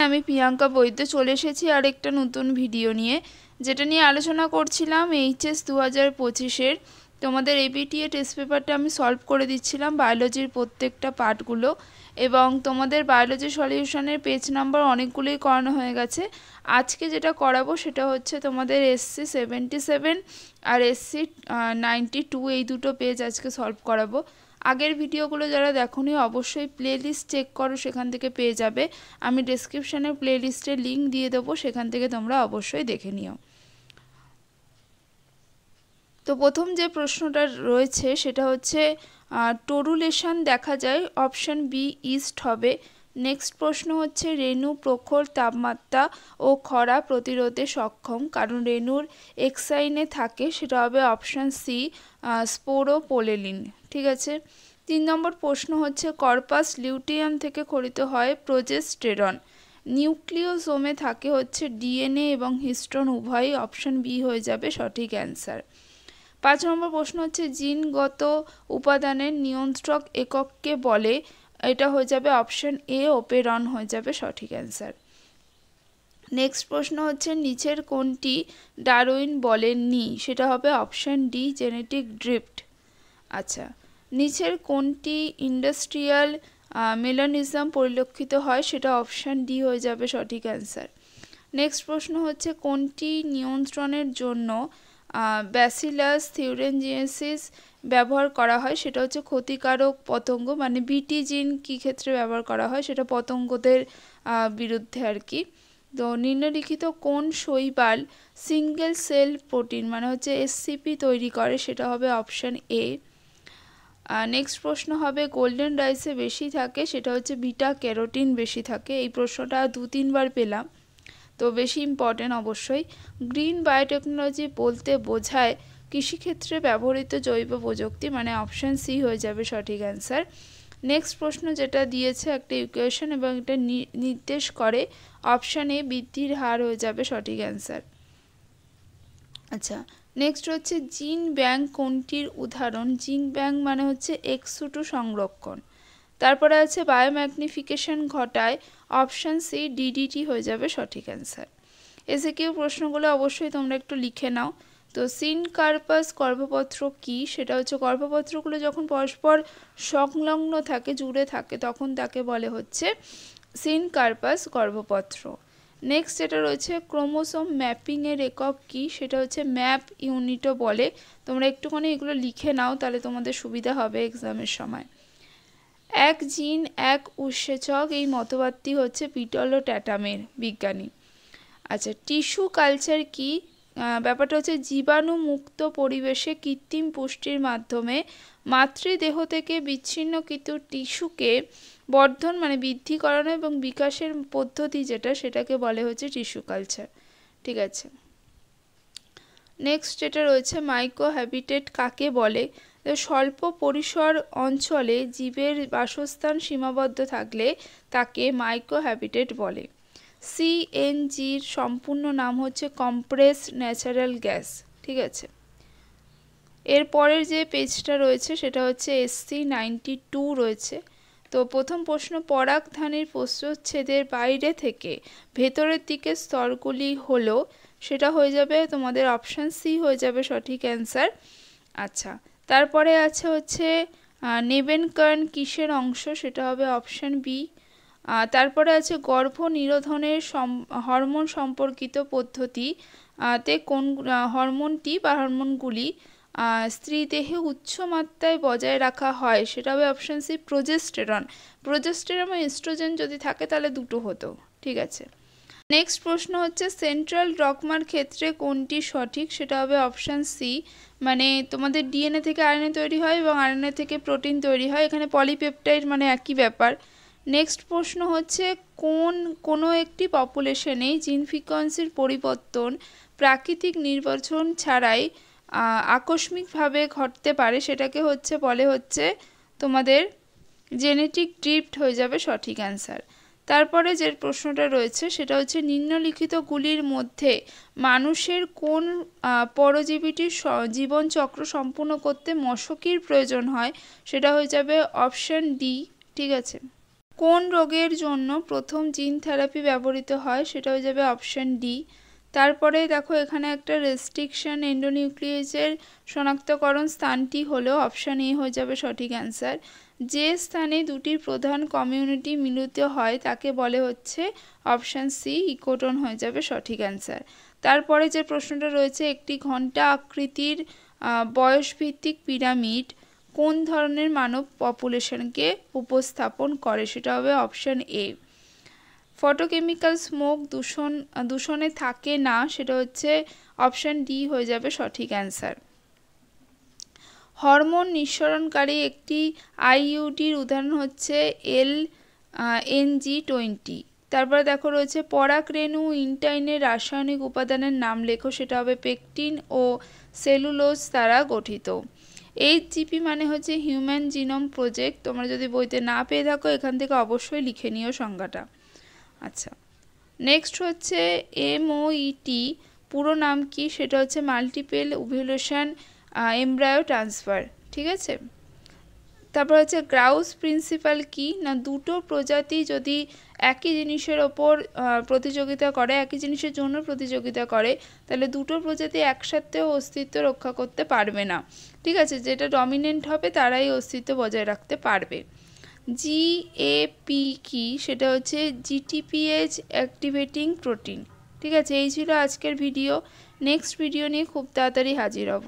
আমি প্রিয়াঙ্কা বৈদ্য চলে এসেছি আর একটা নতুন ভিডিও নিয়ে, যেটা নিয়ে আলোচনা করছিলাম এইচএস 2025-এর তোমাদের এবিটিএ টেস্ট পেপারটা আমি সলভ করে দিচ্ছিলাম বায়োলজির প্রত্যেকটা পার্টগুলো, এবং তোমাদের বায়োলজি সলিউশনের পেজ নাম্বার অনেকগুলোই করানো হয়ে গেছে। আজকে যেটা করাবো সেটা হচ্ছে তোমাদের এসসি 77 আর এসসি 92, এই দুটো পেজ আজকে সলভ করাবো। আগের ভিডিওগুলো যারা দেখোনি অবশ্যই প্লেলিস্ট চেক করো, সেখান থেকে পেয়ে যাবে। আমি ডেসক্রিপশানে প্লেলিস্টের লিঙ্ক দিয়ে দেবো, সেখান থেকে তোমরা অবশ্যই দেখে নিও। তো প্রথম যে প্রশ্নটা রয়েছে সেটা হচ্ছে টরুলেশন দেখা যায়, অপশান বি ইস্ট হবে। নেক্সট প্রশ্ন হচ্ছে রেণু প্রখর তাপমাত্রা ও খরা প্রতিরোধে সক্ষম, কারণ রেণুর এক্সাইনে থাকে, সেটা হবে অপশান সি স্পোরোপোলেলিন। ঠিক আছে। 3 নম্বর প্রশ্ন হচ্ছে কর্পাস লিউটিয়াম থেকে খরিত হয় প্রোজেস্টেরন, নিউক্লিওজোমে থাকে হচ্ছে ডিএনএ এবং হিস্টোন উভয়ই, অপশান বি হয়ে যাবে সঠিক অ্যান্সার। 5 নম্বর প্রশ্ন হচ্ছে জিনগত উপাদানের নিয়ন্ত্রক একককে বলে, এটা হয়ে যাবে অপশান এ ওপেরন হয়ে যাবে সঠিক অ্যান্সার। নেক্সট প্রশ্ন হচ্ছে নিচের কোনটি ডারউইন বলেননি, সেটা হবে অপশান ডি জেনেটিক ড্রিফট। আচ্ছা, নিচের কোনটি ইন্ডাস্ট্রিয়াল মেলানিজম পরিলক্ষিত হয়, সেটা অপশান ডি হয়ে যাবে সঠিক অ্যান্সার। নেক্সট প্রশ্ন হচ্ছে কোনটি নিয়ন্ত্রণের জন্য ব্যাসিলাস থিউরেনজিয়েন্সিস ব্যবহার করা হয়, সেটা হচ্ছে ক্ষতিকারক পতঙ্গ, মানে বিটি জিন কী ক্ষেত্রে ব্যবহার করা হয়, সেটা পতঙ্গদের বিরুদ্ধে আর কি। তো নিম্নলিখিত কোন শৈবাল সিঙ্গেল সেল প্রোটিন মানে হচ্ছে এসসিপি তৈরি করে, সেটা হবে অপশান এ। নেক্সট প্রশ্ন হবে গোল্ডেন রাইসে বেশি থাকে, সেটা হচ্ছে বিটা ক্যারোটিন বেশি থাকে। এই প্রশ্নটা 2-3 বার পেলাম, তো বেশি ইম্পর্টেন্ট অবশ্যই। গ্রিন বায়োটেকনোলজি বলতে বোঝায় কৃষিক্ষেত্রে ব্যবহৃত জৈব প্রযুক্তি, মানে অপশান সি হয়ে যাবে সঠিক অ্যান্সার। নেক্সট প্রশ্ন যেটা দিয়েছে একটা ইকুয়েশন এবং এটা নির্দেশ করে, অপশান এ বৃদ্ধির হার হয়ে যাবে সঠিক অ্যান্সার। আচ্ছা, নেক্সট হচ্ছে জিন ব্যাংক কোনটির উদাহরণ, জিন ব্যাংক মানে হচ্ছে এক্স2 সংরক্ষণ। তারপরে আছে বায়োম্যাগনিফিকেশন ঘটায়, অপশান সি ডিডিটি হয়ে যাবে সঠিক অ্যান্সার। এসিকিউ প্রশ্নগুলো অবশ্যই তোমরা একটু লিখে নাও। তো সিনকার্পাস গর্ভপত্র কি, সেটা হচ্ছে গর্ভপত্রগুলো যখন পরস্পর সংলগ্ন থাকে, জুড়ে থাকে, তখন তাকে বলে হচ্ছে সিনকার্পাস গর্ভপত্র। নেক্সট যেটা রয়েছে ক্রোমোসোম ম্যাপিংয়ের একক কি, সেটা হচ্ছে ম্যাপ ইউনিটও বলে। তোমরা একটুখানি এগুলো লিখে নাও, তাহলে তোমাদের সুবিধা হবে এক্সামের সময়। এক জিন এক উৎসেচক, এই মতবাদটি হচ্ছে পিটল ও ট্যাটামের বিজ্ঞানী। আচ্ছা, টিস্যু কালচার কি, ব্যাপারটা হচ্ছে জীবাণুমুক্ত পরিবেশে কৃত্রিম পুষ্টির মাধ্যমে মাতৃদেহ থেকে বিচ্ছিন্নকৃত টিস্যুকে বর্ধন মানে বৃদ্ধি করানো এবং বিকাশের পদ্ধতি যেটা, সেটাকে বলে হচ্ছে টিস্যু কালচার। ঠিক আছে। নেক্সট যেটা রয়েছে মাইক্রো হ্যাবিটেট কাকে বলে, স্বল্প পরিসর অঞ্চলে জীবের বাসস্থান সীমাবদ্ধ থাকলে তাকে মাইক্রো হ্যাবিটেট বলে। সিএনজির সম্পূর্ণ নাম হচ্ছে কম্প্রেসড ন্যাচারাল গ্যাস। ঠিক আছে। এর পরের যে পেজটা রয়েছে সেটা হচ্ছে এসসি 92 রয়েছে। তো প্রথম প্রশ্ন পরাগধানীর প্রস্থচ্ছেদের বাইরে থেকে ভেতরের দিকে স্তরগুলি হলো, সেটা হয়ে যাবে তোমাদের অপশান সি হয়ে যাবে সঠিক অ্যান্সার। আচ্ছা, তারপরে আছে হচ্ছে নেবেনকার্ন কিসের অংশ, সেটা হবে অপশান বি। তারপরে আছে গর্ভ নিরোধনের হরমোন সম্পর্কিত পদ্ধতি তে কোন হরমোনটি বা হরমোনগুলি স্ত্রী দেহে উচ্চ মাত্রায় বজায় রাখা হয়, সেটা হবে অপশান সি প্রোজেস্টেরন। প্রোজেস্টেরন এবং এস্ট্রোজেন যদি থাকে তাহলে দুটো হতো। ঠিক আছে। নেক্সট প্রশ্ন হচ্ছে সেন্ট্রাল ডগমার ক্ষেত্রে কোনটি সঠিক, সেটা হবে অপশান সি, মানে তোমাদের ডিএনএ থেকে আরএনএ তৈরি হয় এবং আরএনএ থেকে প্রোটিন তৈরি হয়, এখানে পলিপেপটাইড মানে একই ব্যাপার। নেক্সট প্রশ্ন হচ্ছে কোনো একটি পপুলেশনে জিন ফ্রিকোয়েন্সির পরিবর্তন প্রাকৃতিক নির্বাচন ছাড়াই আকস্মিকভাবে ঘটতে পারে, সেটাকে হচ্ছে বলে হচ্ছে তোমাদের জেনেটিক ড্রিফট হয়ে যাবে সঠিক অ্যান্সার। তারপরে যে প্রশ্নটা রয়েছে সেটা হচ্ছে নিম্নলিখিতগুলির মধ্যে মানুষের কোন পরজীবীটির জীবনচক্র সম্পূর্ণ করতে মশকির প্রয়োজন হয়, সেটা হয়ে যাবে অপশান ডি। ঠিক আছে। কোন রোগের জন্য প্রথম জিন থেরাপি ব্যবহৃত হয়, সেটা হয়ে যাবে অপশান ডি। তারপরে দেখো এখানে একটা রেস্ট্রিকশন এন্ডোনিউক্লিয়াসের শনাক্তকরণ স্থানটি হলো অপশান এ হয়ে যাবে সঠিক অ্যান্সার। যে স্থানে দুটির প্রধান কমিউনিটি মিলিত হয় তাকে বলে হচ্ছে অপশান সি ইকোটোন হয়ে যাবে সঠিক অ্যান্সার। তারপরে যে প্রশ্নটা রয়েছে, একটি ঘণ্টা আকৃতির বয়সভিত্তিক পিরামিড কোন ধরনের মানব পপুলেশনকে উপস্থাপন করে, সেটা হবে অপশান এ। ফটোকেমিক্যাল স্মোক দূষণে থাকে না, সেটা হচ্ছে অপশান ডি হয়ে যাবে সঠিক অ্যান্সার। হরমোন নিঃসরণকারী একটি আইইউডির উদাহরণ হচ্ছে LNG-20। তারপরে দেখো রয়েছে পরাগ রেণু ইন্টাইনের রাসায়নিক উপাদানের নাম লেখো, সেটা হবে পেকটিন ও সেলুলোজ দ্বারা গঠিত। HGP মানে হচ্ছে হিউম্যান জিনোম প্রজেক্ট। তোমরা যদি বইতে না পেয়ে থাকো এখান থেকে অবশ্যই লিখে নিও সংজ্ঞাটা। আচ্ছা, নেক্সট হচ্ছে MOET পুরো নাম কি, সেটা হচ্ছে মাল্টিপল ওভ্যুলেশন এমব্রায়ো ট্রান্সফার। ঠিক আছে, তারপর হচ্ছে গ্রাউস প্রিন্সিপাল কি না, দুটো প্রজাতি যদি একই জিনিসের ওপর প্রতিযোগিতা করে, একই জিনিসের জন্য প্রতিযোগিতা করে, তাহলে দুটো প্রজাতি একসাথেও অস্তিত্ব রক্ষা করতে পারবে না। ঠিক আছে, যেটা ডমিনেন্ট হবে তারাই অস্তিত্ব বজায় রাখতে পারবে। GAP কি, সেটা হচ্ছে GTPase অ্যাক্টিভেটিং প্রোটিন। ঠিক আছে, এই ছিল আজকের ভিডিও। নেক্সট ভিডিও নিয়ে খুব তাড়াতাড়ি হাজির হব।